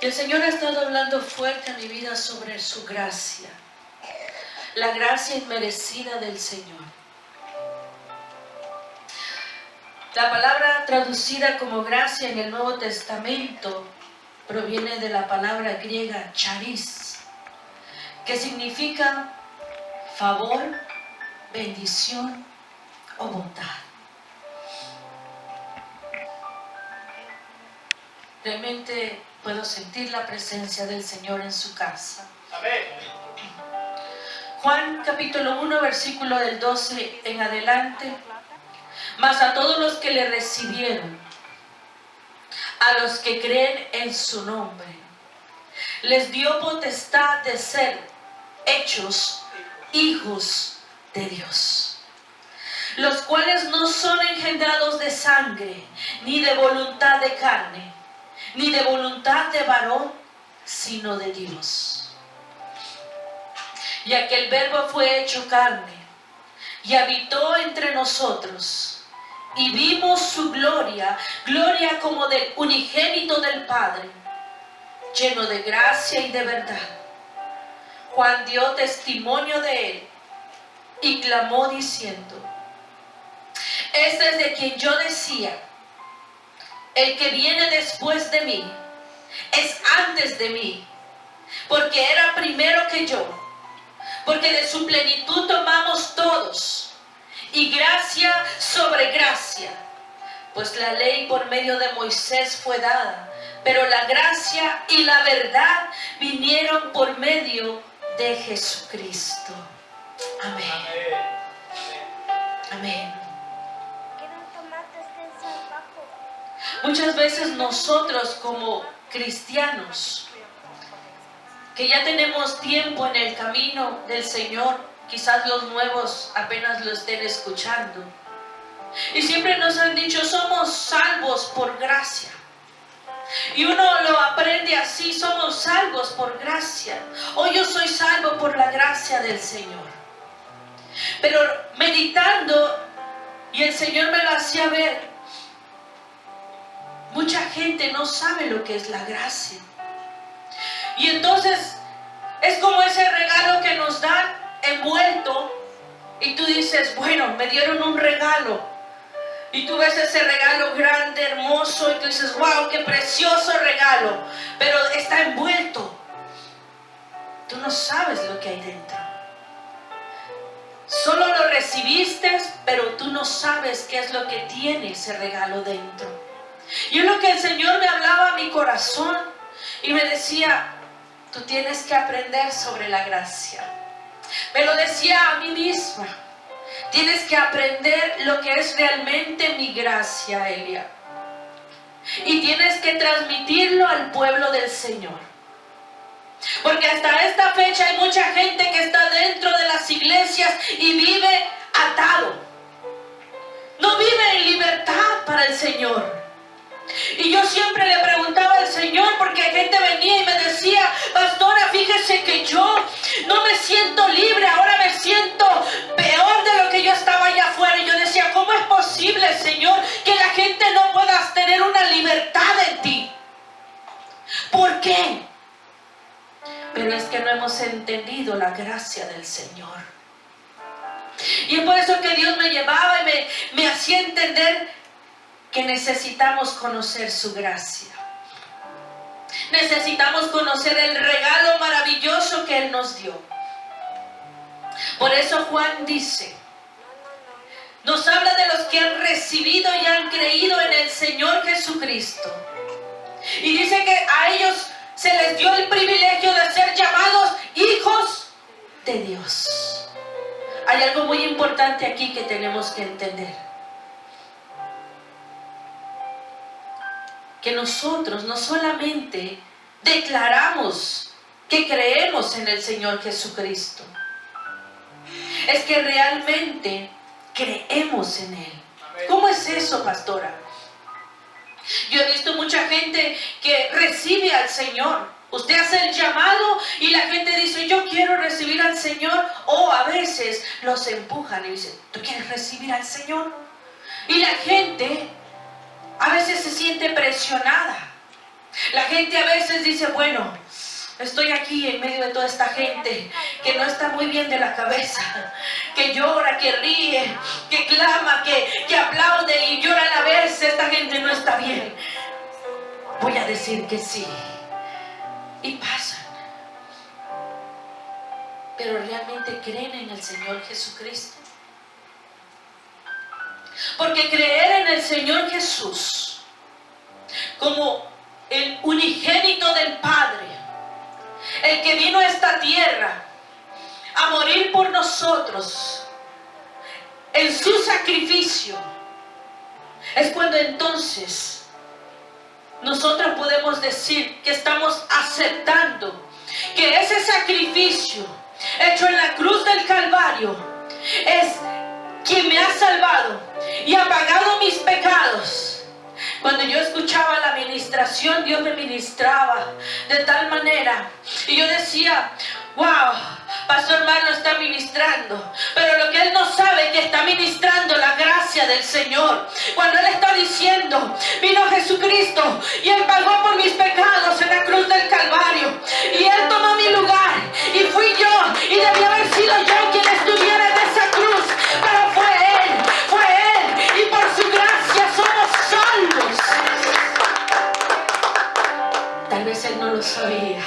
el Señor ha estado hablando fuerte a mi vida sobre su gracia, la gracia inmerecida del Señor. La palabra traducida como gracia en el Nuevo Testamento proviene de la palabra griega charis, que significa favor, bendición o bondad. Realmente puedo sentir la presencia del Señor en su casa. Amén. Juan capítulo 1, versículo del 12 en adelante. Mas a todos los que le recibieron, a los que creen en su nombre, les dio potestad de ser hechos hijos de Dios, los cuales no son engendrados de sangre, ni de voluntad de carne, ni de voluntad de varón, sino de Dios. Y aquel Verbo fue hecho carne, y habitó entre nosotros, y vimos su gloria, gloria como del unigénito del Padre, lleno de gracia y de verdad. Juan dio testimonio de él, y clamó diciendo: este es de quien yo decía, el que viene después de mí es antes de mí, porque era primero que yo, porque de su plenitud tomamos todos, y gracia sobre gracia, pues la ley por medio de Moisés fue dada, pero la gracia y la verdad vinieron por medio de Jesucristo. Amén. Amén. Muchas veces nosotros como cristianos, que ya tenemos tiempo en el camino del Señor, quizás los nuevos apenas lo estén escuchando, y siempre nos han dicho: somos salvos por gracia. Y uno lo aprende así: somos salvos por gracia, o yo soy salvo por la gracia del Señor. Pero meditando, y el Señor me lo hacía ver, mucha gente no sabe lo que es la gracia. Y entonces es como ese regalo que nos dan envuelto, y tú dices: bueno, me dieron un regalo. Y tú ves ese regalo grande, hermoso, y tú dices: wow, qué precioso regalo. Pero está envuelto. Tú no sabes lo que hay dentro. Solo lo recibiste, pero tú no sabes qué es lo que tiene ese regalo dentro. Y es lo que el Señor me hablaba a mi corazón, y me decía: tú tienes que aprender sobre la gracia. Me lo decía a mí misma: tienes que aprender lo que es realmente mi gracia, Elia. Y tienes que transmitirlo al pueblo del Señor. Porque hasta esta fecha hay mucha gente que está dentro de las iglesias y vive atado. No vive en libertad para el Señor. Y yo siempre le preguntaba al Señor, porque gente venía y me decía: pastora, fíjese que yo no me siento libre, ahora me siento peor de lo que yo estaba allá afuera. Y yo decía: ¿cómo es posible, Señor, que la gente no pueda tener una libertad en ti? ¿Por qué? Pero es que no hemos entendido la gracia del Señor. Y es por eso que Dios me llevaba y me hacía entender que necesitamos conocer su gracia. Necesitamos conocer el regalo maravilloso que Él nos dio. Por eso Juan dice, nos habla de los que han recibido y han creído en el Señor Jesucristo. Y dice que a ellos se les dio el privilegio de ser llamados hijos de Dios. Hay algo muy importante aquí que tenemos que entender. Que nosotros no solamente declaramos que creemos en el Señor Jesucristo, es que realmente creemos en Él. ¿Cómo es eso, pastora? Yo he visto mucha gente que recibe al Señor. Usted hace el llamado y la gente dice: yo quiero recibir al Señor. O a veces los empujan y dicen: ¿tú quieres recibir al Señor? Y la gente a veces se siente presionada. La gente a veces dice, bueno, estoy aquí en medio de toda esta gente que no está muy bien de la cabeza, que llora, que ríe, que clama, que aplaude y llora a la vez. Esta gente no está bien. Voy a decir que sí. Y pasan. Pero realmente creen en el Señor Jesucristo. Porque creer en el Señor Jesús como el unigénito del Padre, el que vino a esta tierra a morir por nosotros en su sacrificio, es cuando entonces nosotros podemos decir que estamos aceptando que ese sacrificio hecho en la cruz del Calvario es quien me ha salvado y ha pagado mis pecados. Cuando yo escuchaba la ministración, Dios me ministraba de tal manera y yo decía, wow, pastor hermano está ministrando, pero lo que él no sabe es que está ministrando la gracia del Señor. Cuando él está diciendo, vino Jesucristo y él pagó por mis pecados en la cruz del Calvario y él tomó mi lugar y fui yo y debía haber sido yo quien estuviera en esa cruz, pero fue él y por su gracia somos salvos. Tal vez él no lo sabía,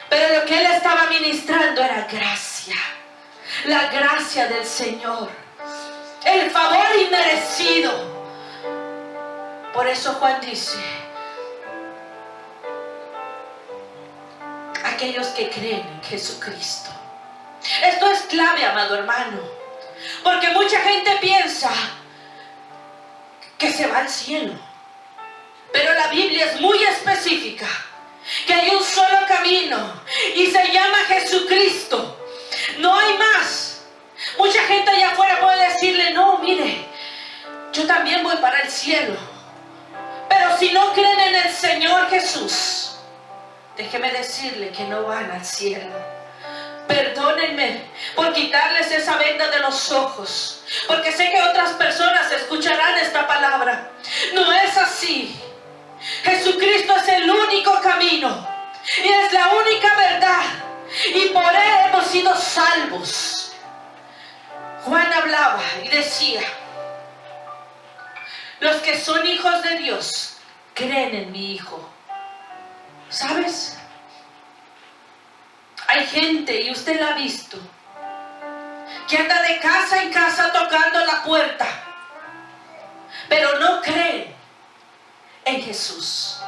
pero lo que él estaba ministrando era gracia, la gracia del Señor, el favor inmerecido. Por eso Juan dice, aquellos que creen en Jesucristo. Esto es clave, amado hermano, porque mucha gente piensa que se va al cielo, pero la Biblia es muy específica, que hay un solo camino y se llama Jesucristo. No hay más. Mucha gente allá afuera puede decirle, no, mire, yo también voy para el cielo, pero si no creen en el Señor Jesús, déjeme decirle que no van al cielo. Perdónenme por quitarles esa venda de los ojos, porque sé que otras personas escucharán esta palabra. No es así. Jesucristo es el único camino y es la única verdad, y por él hemos sido salvos. Juan hablaba y decía, los que son hijos de Dios creen en mi Hijo. ¿Sabes? Hay gente, y usted la ha visto, que anda de casa en casa tocando la puerta, pero no creen en Jesús.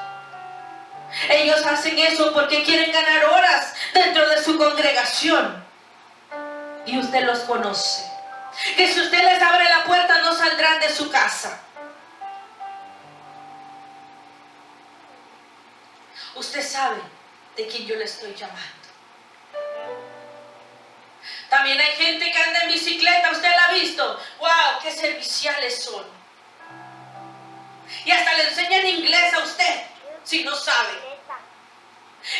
Ellos hacen eso porque quieren ganar horas dentro de su congregación. Y usted los conoce. Que si usted les abre la puerta no saldrán de su casa. Usted sabe de quién yo le estoy llamando. También hay gente que anda en bicicleta, usted la ha visto. ¡Wow! ¡Qué serviciales son! Y hasta le enseñan inglés a usted, si no sabe.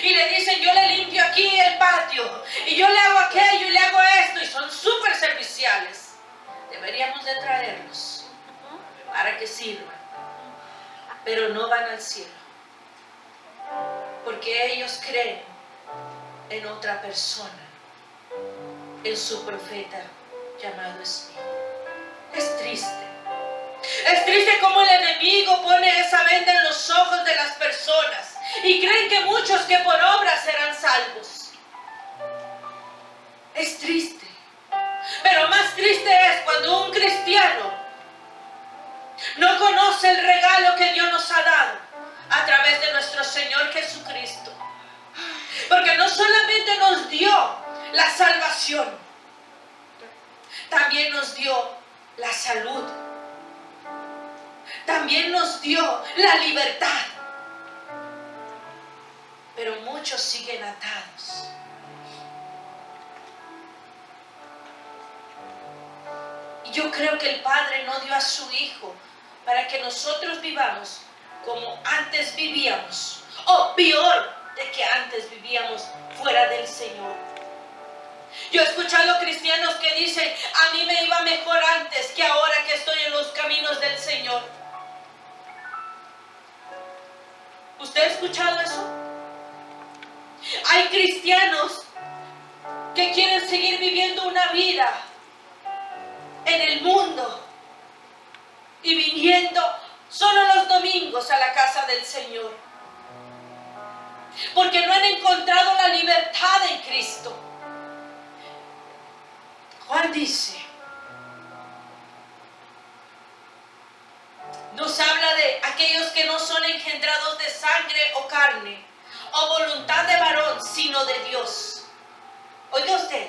Y le dicen, yo le limpio aquí el patio, y yo le hago aquello, y le hago esto, y son súper serviciales. Deberíamos de traerlos para que sirvan, pero no van al cielo, porque ellos creen en otra persona, en su profeta llamado Espíritu. Es triste. Es triste como el enemigo pone esa venda en los ojos de las personas y creen que muchos que por obras serán salvos. Es triste. Pero más triste es cuando un cristiano no conoce el regalo que Dios nos ha dado a través de nuestro Señor Jesucristo. Porque no solamente nos dio la salvación, también nos dio la salud, también nos dio la libertad. Pero muchos siguen atados. Y yo creo que el Padre no dio a su Hijo para que nosotros vivamos como antes vivíamos, o peor de que antes vivíamos fuera del Señor. Yo he escuchado cristianos que dicen, a mí me iba mejor antes que ahora que estoy en los caminos del Señor. Usted ¿Usted ha escuchado eso? Hay cristianos que quieren seguir viviendo una vida en el mundo y viniendo solo los domingos a la casa del Señor, porque no han encontrado la libertad en Cristo. Juan dice, nos habla de aquellos que no son engendrados de sangre o carne o voluntad de varón, sino de Dios. Oiga usted,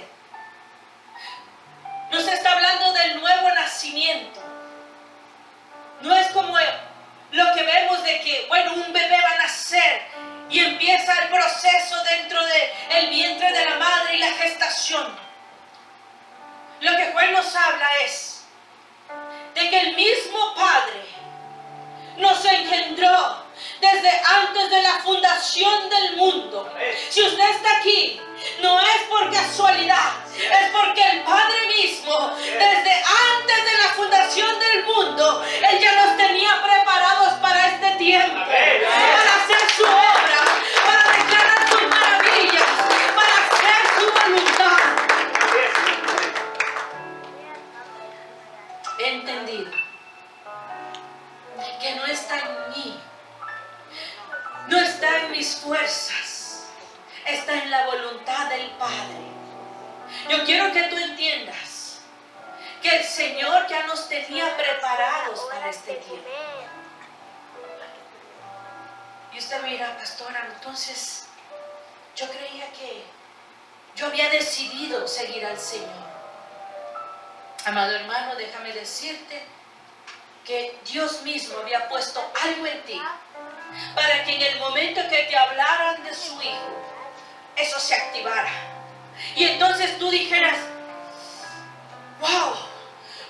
nos está hablando del nuevo nacimiento. No es como lo que vemos de que, bueno, un bebé va a nacer y empieza el proceso dentro del vientre de la madre y la gestación. Lo que Juan nos habla es de que el mismo Padre nos engendró desde antes de la fundación del mundo. Si usted está aquí, no es por casualidad, es porque el Padre mismo, desde antes de la fundación del mundo, Él ya nos tenía preparados para este tiempo, para hacer su obra, para declarar sus maravillas, para hacer su voluntad. He entendido que no está en mí, no está en mis fuerzas, está en la voluntad del Padre. Yo quiero que tú entiendas que el Señor ya nos tenía preparados para este tiempo. Y usted mira, pastora, entonces yo creía que yo había decidido seguir al Señor. Amado hermano, déjame decirte que Dios mismo había puesto algo en ti para que en el momento que te hablaran de su Hijo, eso se activara. Y entonces tú dijeras, wow,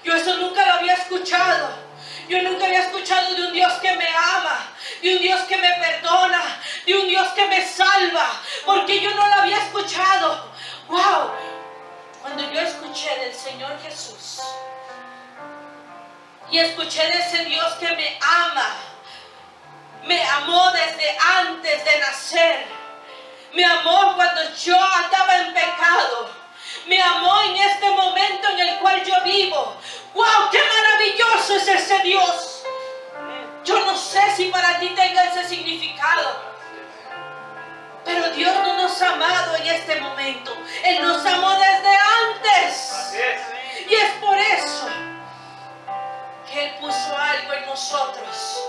yo eso nunca lo había escuchado. Yo nunca había escuchado de un Dios que me ama, de un Dios que me perdona, de un Dios que me salva, porque yo no lo había escuchado. Wow, cuando yo escuché del Señor Jesús y escuché de ese Dios que me ama, me amó desde antes de nacer, me amó cuando yo andaba en pecado, me amó en este momento en el cual yo vivo. ¡Wow! ¡Qué maravilloso es ese Dios! Yo no sé si para ti tenga ese significado, pero Dios no nos ha amado en este momento. Él nos amó desde antes. Y es por eso que Él puso algo en nosotros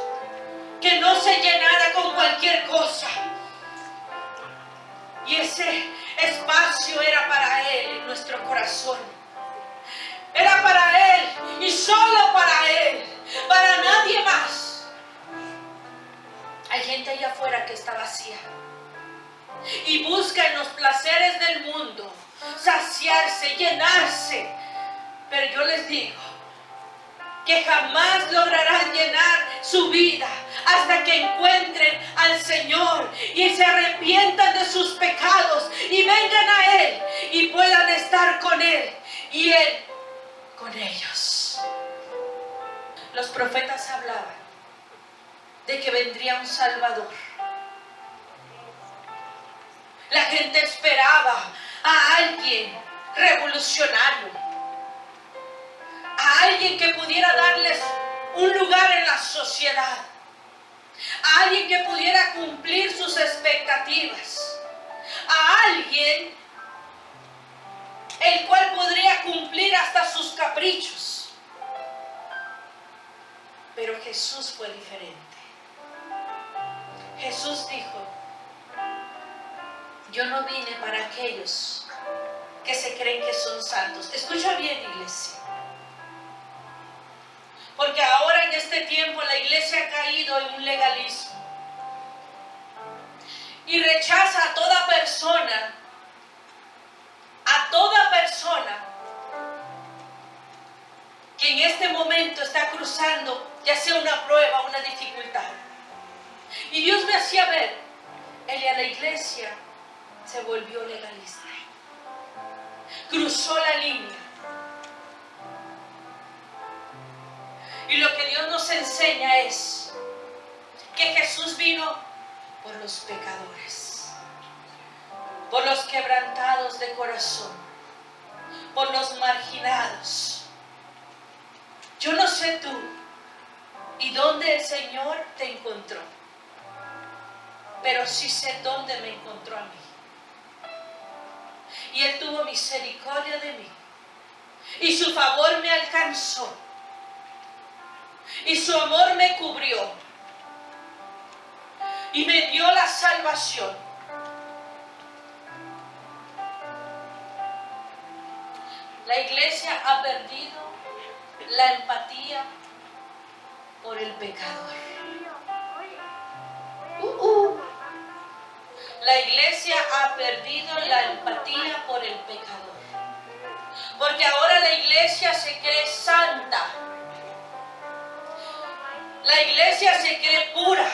que no se llenara con cualquier cosa. Y ese espacio era para Él en nuestro corazón. Era para Él y solo para Él, para nadie más. Hay gente allá afuera que está vacía y busca en los placeres del mundo saciarse, llenarse. Pero yo les digo que jamás lograrán llenar su vida hasta que encuentren al Señor y se arrepientan de sus pecados y vengan a Él y puedan estar con Él y Él con ellos. Los profetas hablaban de que vendría un Salvador. La gente esperaba a alguien revolucionario, a alguien que pudiera darles un lugar en la sociedad, a alguien que pudiera cumplir sus expectativas, a alguien el cual podría cumplir hasta sus caprichos. Pero Jesús fue diferente. Jesús dijo, yo no vine para aquellos que se creen que son santos. Escucha bien, iglesia. Porque ahora en este tiempo la iglesia ha caído en un legalismo y rechaza a toda persona que en este momento está cruzando ya sea una prueba o una dificultad. Y Dios me hacía ver, la iglesia se volvió legalista, cruzó la línea. Y lo que Dios nos enseña es que Jesús vino por los pecadores, por los quebrantados de corazón, por los marginados. Yo no sé tú y dónde el Señor te encontró, pero sí sé dónde me encontró a mí. Y Él tuvo misericordia de mí, y su favor me alcanzó, y su amor me cubrió, y me dio la salvación. La iglesia ha perdido la empatía por el pecador. La iglesia ha perdido la empatía por el pecador. Porque ahora la iglesia se cree santa. La iglesia se cree pura.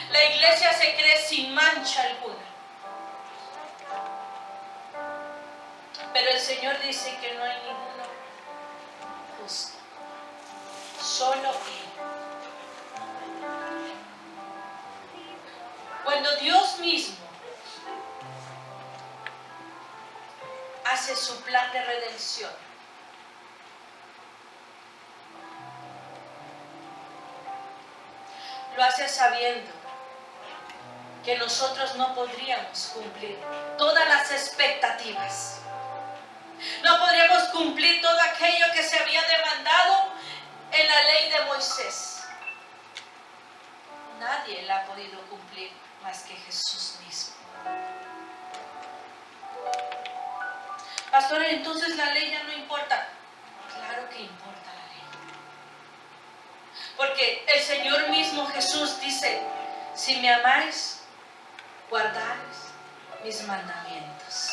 La iglesia se cree sin mancha alguna. Pero el Señor dice que no hay ninguno justo. Solo Él. Cuando Dios mismo hace su plan de redención, lo hace sabiendo que nosotros no podríamos cumplir todas las expectativas. No podríamos cumplir todo aquello que se había demandado en la ley de Moisés. Nadie la ha podido cumplir más que Jesús mismo. Pastor, entonces la ley ya no importa. Claro que importa la ley. Porque el Señor mismo Jesús dice, si me amáis, guardaréis mis mandamientos.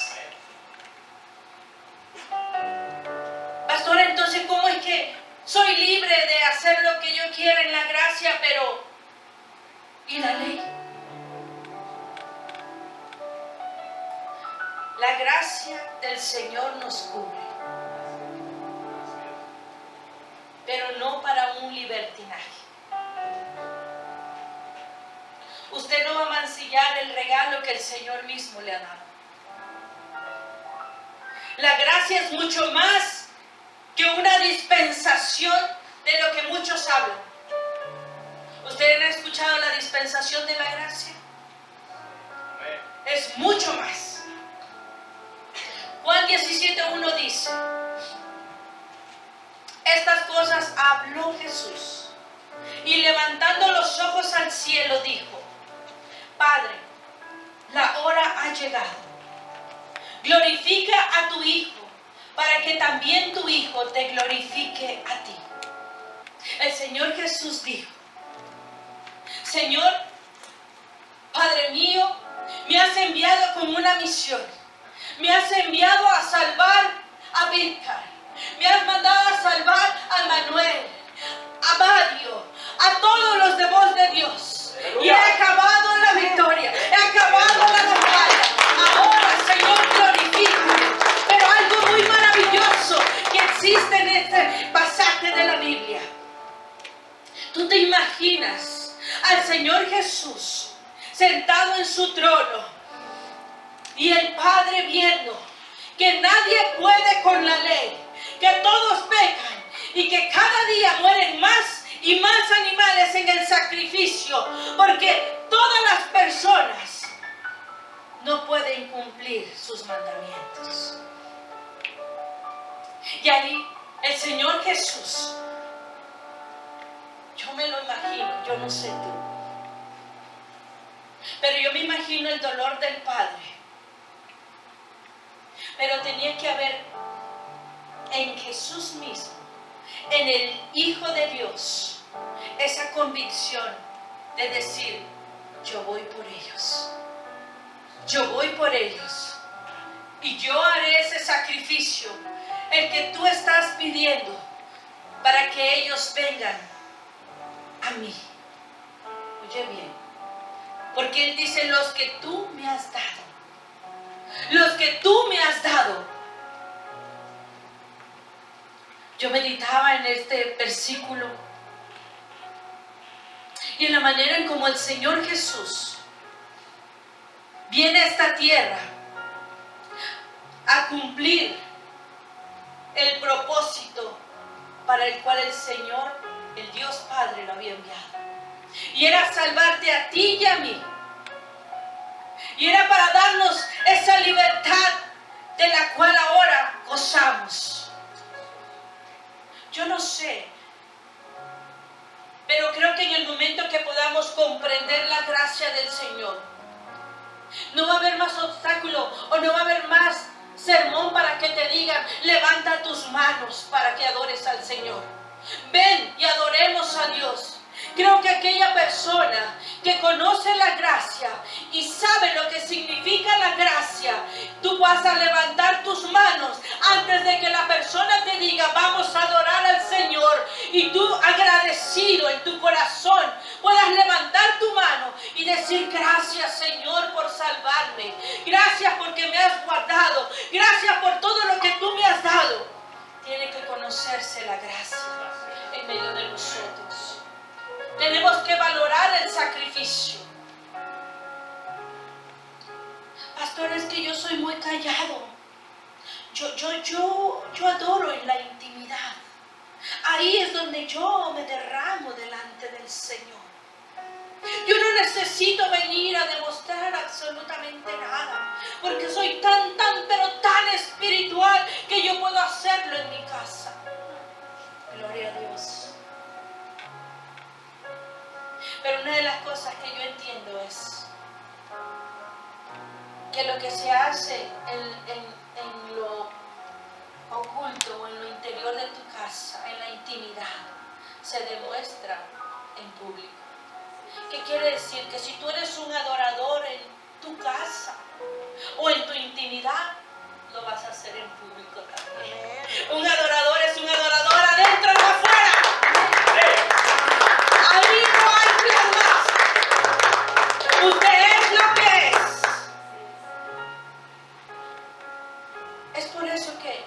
Pastor, entonces ¿cómo es que soy libre de hacer lo que yo quiera en la gracia, pero ¿y la ley? La gracia del Señor nos cubre, pero no para un libertinaje. Usted no va a mancillar el regalo que el Señor mismo le ha dado. La gracia es mucho más que una dispensación de lo que muchos hablan. ¿Ustedes han escuchado la dispensación de la gracia? Es mucho más. Juan 17:1 dice, estas cosas habló Jesús, y levantando los ojos al cielo dijo, Padre, la hora ha llegado. Glorifica a tu Hijo, para que también tu Hijo te glorifique a ti. El Señor Jesús dijo, Señor, Padre mío, me has enviado con una misión. Me has enviado a salvar a Víctor. Me has mandado a salvar a Manuel, a Mario, a todos los de voz de Dios. Y he acabado la victoria, he acabado la batalla. Ahora, Señor, glorifícame. Pero algo muy maravilloso que existe en este pasaje de la Biblia. ¿Tú te imaginas al Señor Jesús sentado en su trono y el Padre viendo que nadie puede con la ley, que todos pecan y que cada día mueren más y más animales en el sacrificio, porque todas las personas no pueden cumplir sus mandamientos? Y ahí el Señor Jesús, yo me lo imagino, yo no sé tú, pero yo me imagino el dolor del Padre. Pero tenía que haber en Jesús mismo, en el Hijo de Dios, esa convicción de decir, yo voy por ellos. Yo voy por ellos. Y yo haré ese sacrificio, el que tú estás pidiendo, para que ellos vengan a mí. Oye bien, porque Él dice, los que tú me has dado. Los que tú me has dado. Yo meditaba en este versículo y en la manera en como el Señor Jesús viene a esta tierra a cumplir el propósito para el cual el Señor, el Dios Padre, lo había enviado. Y era salvarte a ti y a mí. Y era para darnos esa libertad de la cual ahora gozamos. Yo no sé, pero creo que en el momento que podamos comprender la gracia del Señor, no va a haber más obstáculo o no va a haber más sermón para que te digan, levanta tus manos para que adores al Señor. Ven y adoremos a Dios. Creo que aquella persona que conoce la gracia y sabe lo que significa la gracia, tú vas a levantar tus manos antes de que la persona te diga, vamos a adorar al Señor, y tú agradecido en tu corazón puedas levantar tu mano y decir, gracias Señor por salvarme, gracias porque me has guardado, gracias por todo lo que tú me has dado. Tiene que conocerse la gracia en medio de nosotros. Tenemos que valorar el sacrificio. Pastor, es que yo soy muy callado. Yo adoro en la intimidad. Ahí es donde yo me derramo delante del Señor. Yo no necesito venir a demostrar absolutamente nada, porque soy pero tan espiritual que yo puedo hacerlo en mi casa. Gloria a Dios. Pero una de las cosas que yo entiendo es que lo que se hace en lo oculto o en lo interior de tu casa, en la intimidad, se demuestra en público. ¿Qué quiere decir? Que si tú eres un adorador en tu casa o en tu intimidad, lo vas a hacer en público también. Un adorador es un adorador adentro y afuera. Ahí no hay plan más. Usted es lo que es. Es por eso que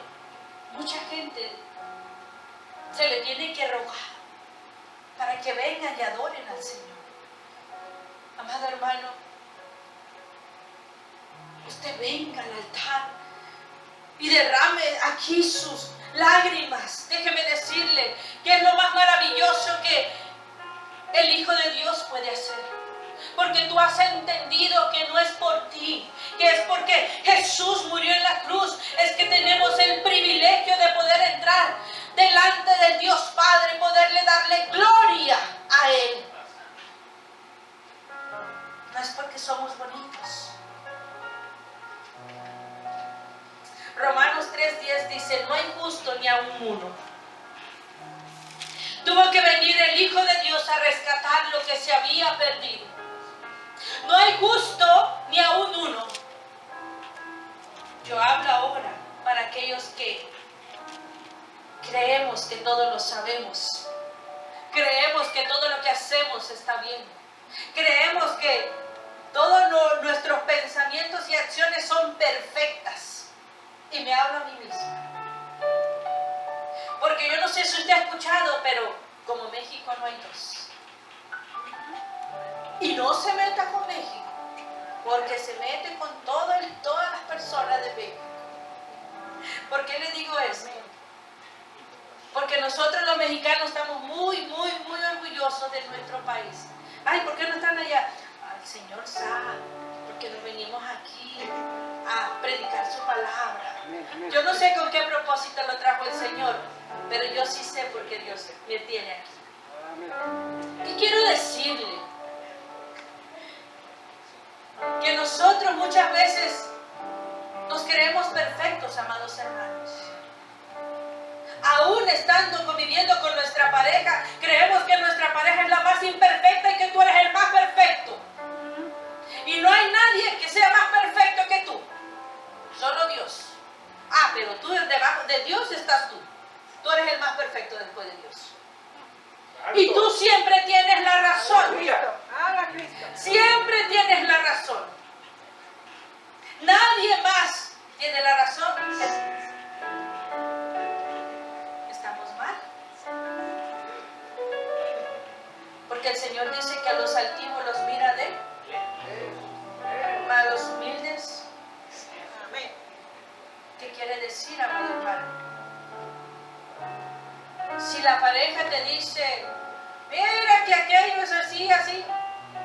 mucha gente se le tiene que rogar para que vengan y adoren al Señor. Amado hermano, usted venga al altar y derrame aquí sus lágrimas. Déjeme decirle que es lo más maravilloso que el Hijo de Dios puede hacer. Porque tú has entendido que no es por ti, que es porque Jesús murió en la cruz. Es que tenemos el privilegio de poder entrar delante del Dios Padre y poderle darle gloria a Él. No es porque somos bonitos. Romanos 3:10 dice, no hay justo ni aun uno. Tuvo que venir el Hijo de Dios a rescatar lo que se había perdido. No hay justo ni aun uno. Yo hablo ahora para aquellos que creemos que todo lo sabemos. Creemos que todo lo que hacemos está bien. Creemos que todos nuestros pensamientos y acciones son perfectas. Y me hablo a mí misma. Porque yo no sé si usted ha escuchado, pero como México no hay dos. Y no se meta con México, porque se mete con todas las personas de México. ¿Por qué le digo eso? Porque nosotros los mexicanos estamos muy orgullosos de nuestro país. Ay, ¿por qué no están allá? El Señor sabe, porque nos venimos aquí a predicar su palabra. Yo no sé con qué propósito lo trajo el Señor, pero yo sí sé por qué Dios me tiene aquí. ¿Qué quiero decirle? Que nosotros muchas veces nos creemos perfectos, amados hermanos. Aún estando conviviendo con nuestra pareja, creemos que nuestra pareja es la más imperfecta y que tú eres el más perfecto. Y no hay nadie que sea más perfecto que tú. Solo Dios. Ah, pero tú debajo de Dios estás tú. Tú eres el más perfecto después de Dios. Y tú siempre tienes la razón. Siempre tienes la razón. Nadie más tiene la razón. Estamos mal. Porque el Señor dice que quiere decir, amado hermano. Si la pareja te dice, mira que aquello es así, así.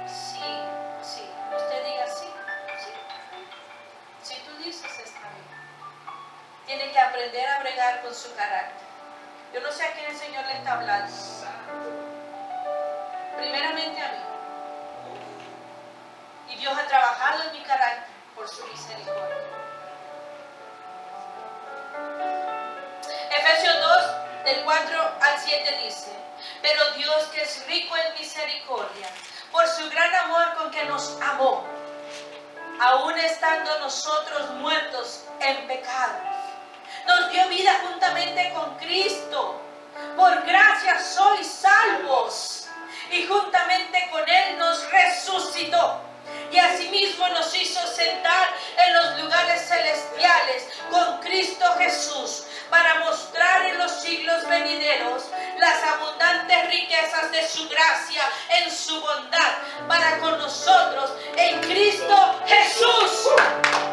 Sí, sí. Usted diga sí, sí. Si tú dices, está bien. Tiene que aprender a bregar con su carácter. Yo no sé a quién el Señor le está hablando. Primeramente a mí. Y Dios ha trabajado en mi carácter por su misericordia. Efesios 2, del 4 al 7 dice, pero Dios, que es rico en misericordia, por su gran amor con que nos amó, aún estando nosotros muertos en pecados, nos dio vida juntamente con Cristo. Por gracia sois salvos, y juntamente con Él nos resucitó, y asimismo nos hizo sentar en los lugares celestiales con Cristo Jesús, para mostrar en los siglos venideros las abundantes riquezas de su gracia en su bondad para con nosotros en Cristo Jesús.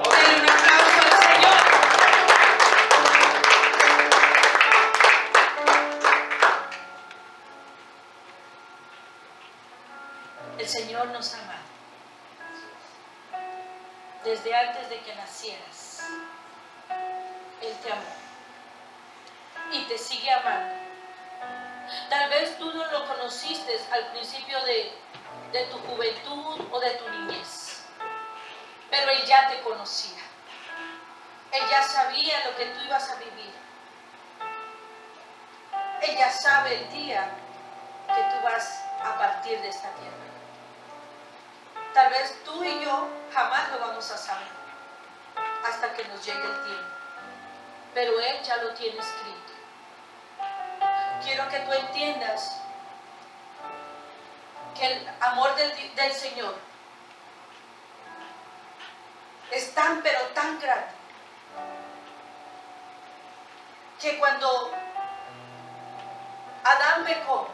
Denle un aplauso al Señor. El Señor nos ama desde antes de que nacieras. Él te amó y te sigue amando. Tal vez tú no lo conociste al principio de tu juventud o de tu niñez, pero Él ya te conocía. Él ya sabía lo que tú ibas a vivir. Él ya sabe el día que tú vas a partir de esta tierra. Tal vez tú y yo jamás lo vamos a saber hasta que nos llegue el tiempo, pero Él ya lo tiene escrito. Quiero que tú entiendas que el amor del Señor es tan pero tan grande que cuando Adán pecó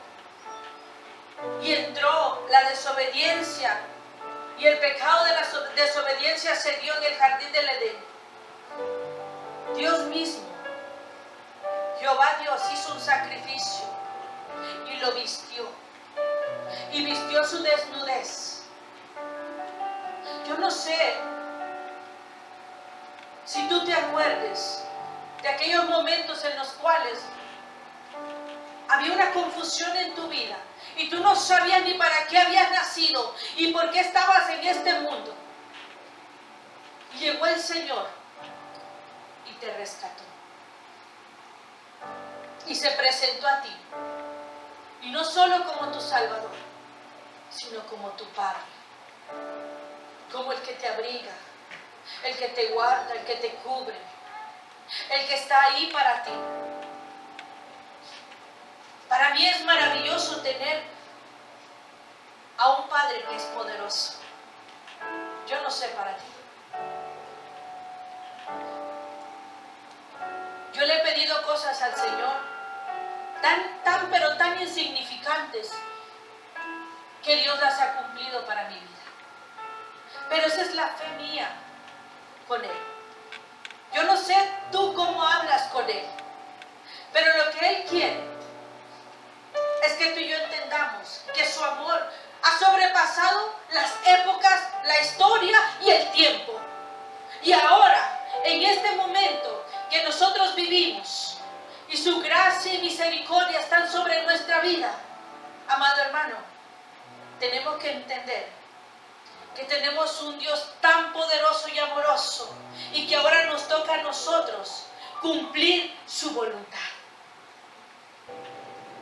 y entró la desobediencia y el pecado de la desobediencia se dio en el jardín del Edén, Dios mismo, Jehová Dios, hizo un sacrificio y lo vistió, y vistió su desnudez. Yo no sé si tú te acuerdes de aquellos momentos en los cuales había una confusión en tu vida y tú no sabías ni para qué habías nacido y por qué estabas en este mundo. Y llegó el Señor y te rescató y se presentó a ti, y no solo como tu Salvador, sino como tu Padre, como el que te abriga, el que te guarda, el que te cubre, el que está ahí para ti. Para mí es maravilloso tener a un Padre que es poderoso. Yo no sé para ti. Yo le he pedido cosas al Señor pero tan insignificantes, que Dios las ha cumplido para mi vida. Pero esa es la fe mía con Él. Yo no sé tú cómo hablas con Él, pero lo que Él quiere es que tú y yo entendamos que su amor ha sobrepasado las épocas, la historia y el tiempo. Y ahora, en este momento que nosotros vivimos, y su gracia y misericordia están sobre nuestra vida, amado hermano, tenemos que entender que tenemos un Dios tan poderoso y amoroso, y que ahora nos toca a nosotros cumplir su voluntad.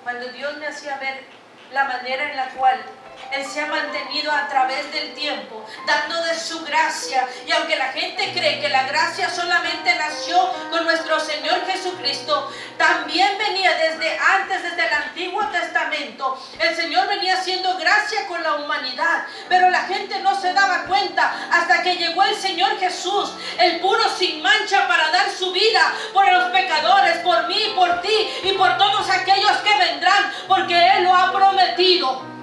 Cuando Dios me hacía ver la manera en la cual Él se ha mantenido a través del tiempo, dando de su gracia, y aunque la gente cree que la gracia solamente nació con nuestro Señor Jesucristo, también venía desde antes, desde el Antiguo Testamento. El Señor venía haciendo gracia con la humanidad, pero la gente no se daba cuenta hasta que llegó el Señor Jesús, el puro sin mancha, para dar su vida por los pecadores, por mí, por ti y por todos aquellos que vendrán, porque Él lo ha prometido.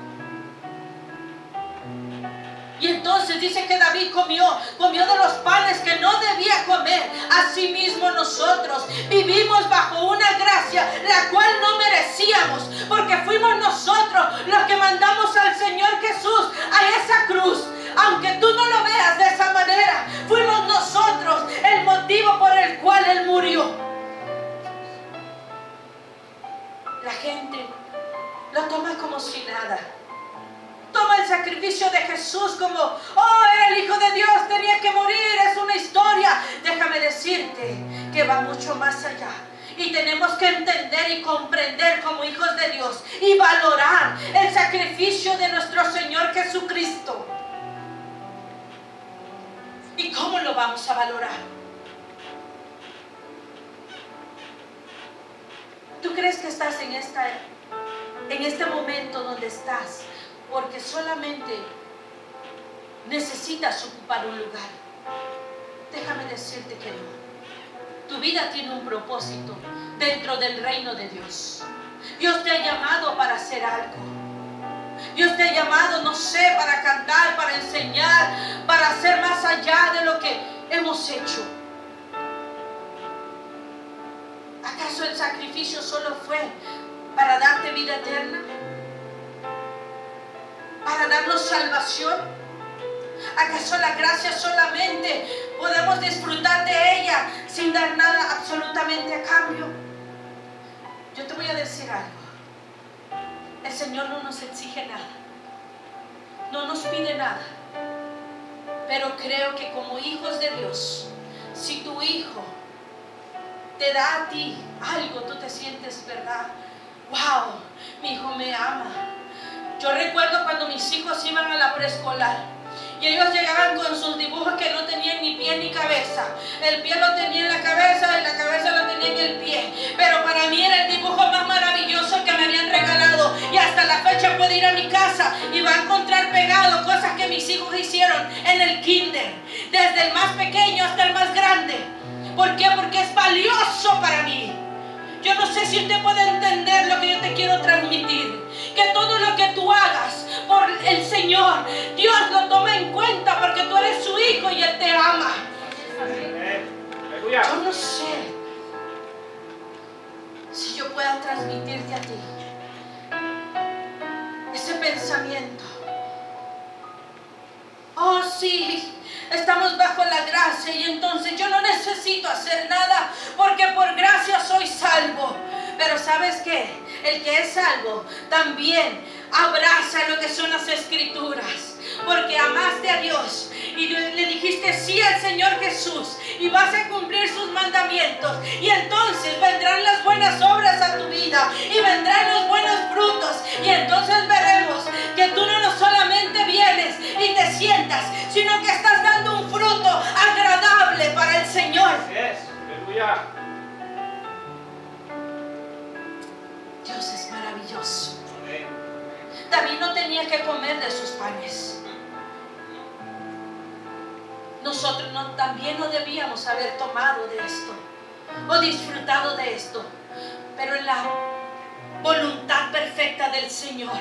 Y entonces dice que David comió de los panes que no debía comer. Asimismo nosotros. Vivimos bajo una gracia la cual no merecíamos, porque fuimos nosotros los que mandamos al Señor Jesús a esa cruz. Aunque tú no lo veas de esa manera, fuimos nosotros el motivo por el cual Él murió. La gente lo toma como si nada. Toma el sacrificio de Jesús como, oh, era el Hijo de Dios, tenía que morir, es una historia. Déjame decirte que va mucho más allá. Y tenemos que entender y comprender como hijos de Dios y valorar el sacrificio de nuestro Señor Jesucristo. ¿Y cómo lo vamos a valorar? ¿Tú crees que estás en este momento donde estás porque solamente necesitas ocupar un lugar? Déjame decirte que no. Tu vida tiene un propósito dentro del reino de Dios. Dios te ha llamado para hacer algo. Dios te ha llamado, no sé, para cantar, para enseñar, para hacer más allá de lo que hemos hecho. ¿Acaso el sacrificio solo fue para darte vida eterna? ¿Para darnos salvación? ¿Acaso la gracia solamente podemos disfrutar de ella sin dar nada absolutamente a cambio? Yo te voy a decir algo. El Señor no nos exige nada. No nos pide nada. Pero creo que como hijos de Dios, si tu hijo te da a ti algo, tú te sientes, ¿verdad? ¡Wow! Mi hijo me ama. Yo recuerdo cuando mis hijos iban a la preescolar y ellos llegaban con sus dibujos que no tenían ni pie ni cabeza. El pie lo tenía en la cabeza y la cabeza lo tenía en el pie. Pero para mí era el dibujo más maravilloso que me habían regalado. Y hasta la fecha puede ir a mi casa y va a encontrar pegado cosas que mis hijos hicieron en el kinder. Desde el más pequeño hasta el más grande. ¿Por qué? Porque es valioso para mí. Yo no sé si usted puede entender lo que yo te quiero transmitir. Que todo lo que tú hagas por el Señor, Dios lo toma en cuenta porque tú eres su hijo y Él te ama. Yo no sé si yo pueda transmitirte a ti ese pensamiento. Oh, sí, estamos bajo la gracia y entonces yo no necesito hacer nada porque por gracia soy salvo. Pero ¿sabes qué? El que es salvo también abraza lo que son las Escrituras. Porque amaste a Dios y le dijiste sí al Señor Jesús y vas a cumplir sus mandamientos. Y entonces vendrán las buenas obras a tu vida y vendrán los buenos frutos. Y entonces veremos que tú no solamente vienes y te sientas, sino que estás dando un fruto agradable para el Señor. Aleluya. Dios es maravilloso. David no tenía que comer de sus panes. Nosotros también no debíamos haber tomado de esto o disfrutado de esto. Pero en la voluntad perfecta del Señor,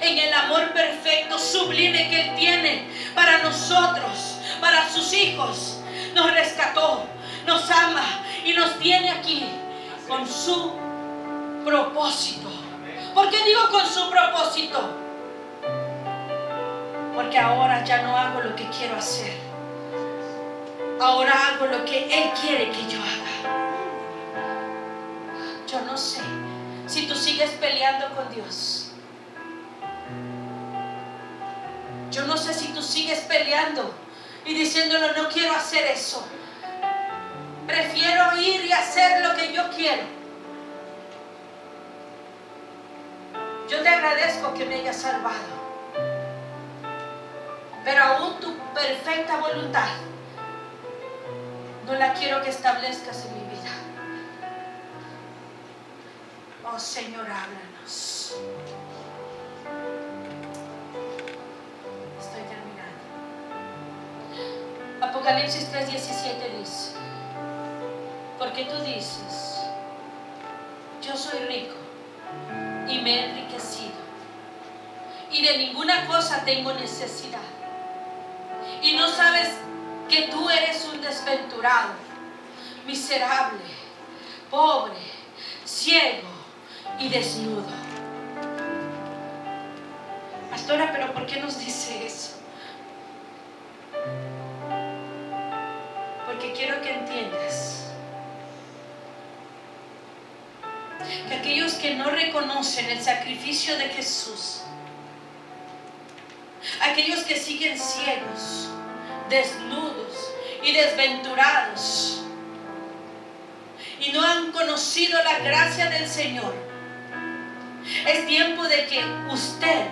en el amor perfecto, sublime que Él tiene para nosotros, para sus hijos, nos rescató, nos ama y nos tiene aquí con su propósito. ¿Por qué digo con su propósito? Porque ahora ya no hago lo que quiero hacer. Ahora hago lo que Él quiere que yo haga. Yo no sé si tú sigues peleando con Dios. Yo no sé si tú sigues peleando y diciéndole no quiero hacer eso. Prefiero ir y hacer lo que yo quiero. Yo te agradezco que me hayas salvado. Pero aún tu perfecta voluntad no la quiero que establezcas en mi vida. Oh Señor, háblanos. Estoy terminando. Apocalipsis 3:17 dice: porque tú dices, yo soy rico y me he enriquecido y de ninguna cosa tengo necesidad, y no sabes que tú eres un desventurado, miserable, pobre, ciego y desnudo. Pastora, ¿pero por qué nos dice eso? Porque quiero que entiendas que aquellos que no reconocen el sacrificio de Jesús, aquellos que siguen ciegos, desnudos y desventurados y no han conocido la gracia del Señor, es tiempo de que usted,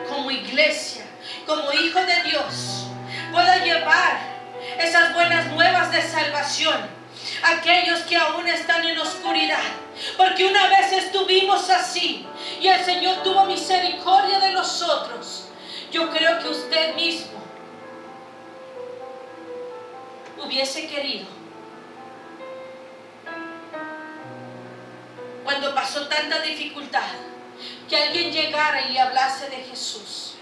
como iglesia, como hijo de Dios, pueda llevar esas buenas nuevas de salvación a aquellos que aún están en oscuridad. Porque una vez estuvimos así y el Señor tuvo misericordia de nosotros. Yo creo que usted mismo hubiese querido, cuando pasó tanta dificultad, que alguien llegara y le hablase de Jesús.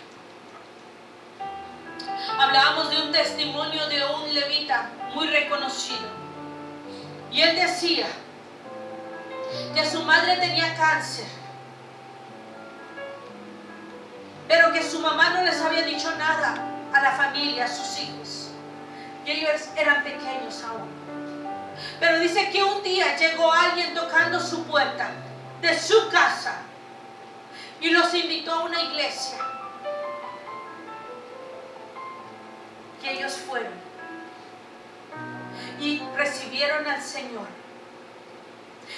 Hablábamos de un testimonio de un levita muy reconocido, y él decía que su madre tenía cáncer, pero que su mamá no les había dicho nada a la familia, a sus hijos, y ellos eran pequeños aún. Pero dice que un día llegó alguien tocando su puerta de su casa y los invitó a una iglesia. Y ellos fueron y recibieron al Señor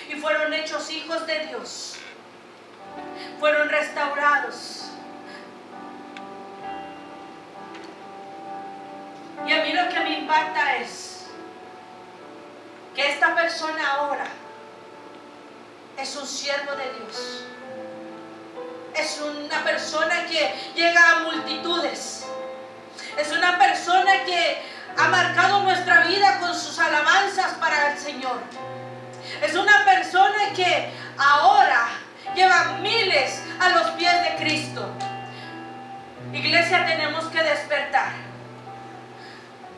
y fueron hechos hijos de Dios, fueron restaurados. Y a mí lo que me impacta es que esta persona ahora es un siervo de Dios, es una persona que llega a multitudes, es una persona que ha marcado nuestra vida con sus alabanzas para el Señor. Es una persona que ahora lleva miles a los pies de Cristo. Iglesia, tenemos que despertar,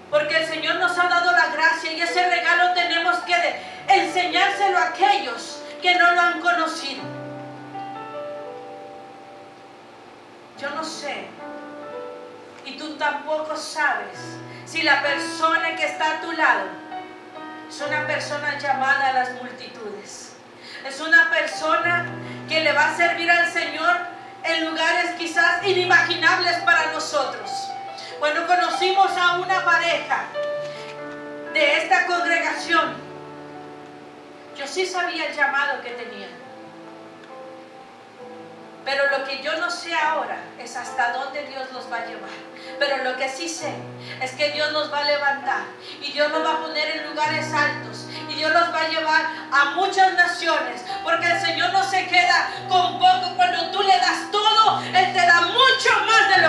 porque el Señor nos ha dado la gracia y ese regalo tenemos que enseñárselo a aquellos que no lo han conocido. Yo no sé, y tú tampoco sabes, si la persona que está a tu lado es una persona llamada a las multitudes. Es una persona que le va a servir al Señor en lugares quizás inimaginables para nosotros. Cuando conocimos a una pareja de esta congregación, yo sí sabía el llamado que tenían. Pero lo que yo no sé ahora es hasta dónde Dios los va a llevar. Pero lo que sí sé es que Dios los va a levantar y Dios los va a poner en lugares altos y Dios los va a llevar a muchas naciones, porque el Señor no se queda con poco. Cuando tú le das todo, Él te da mucho más de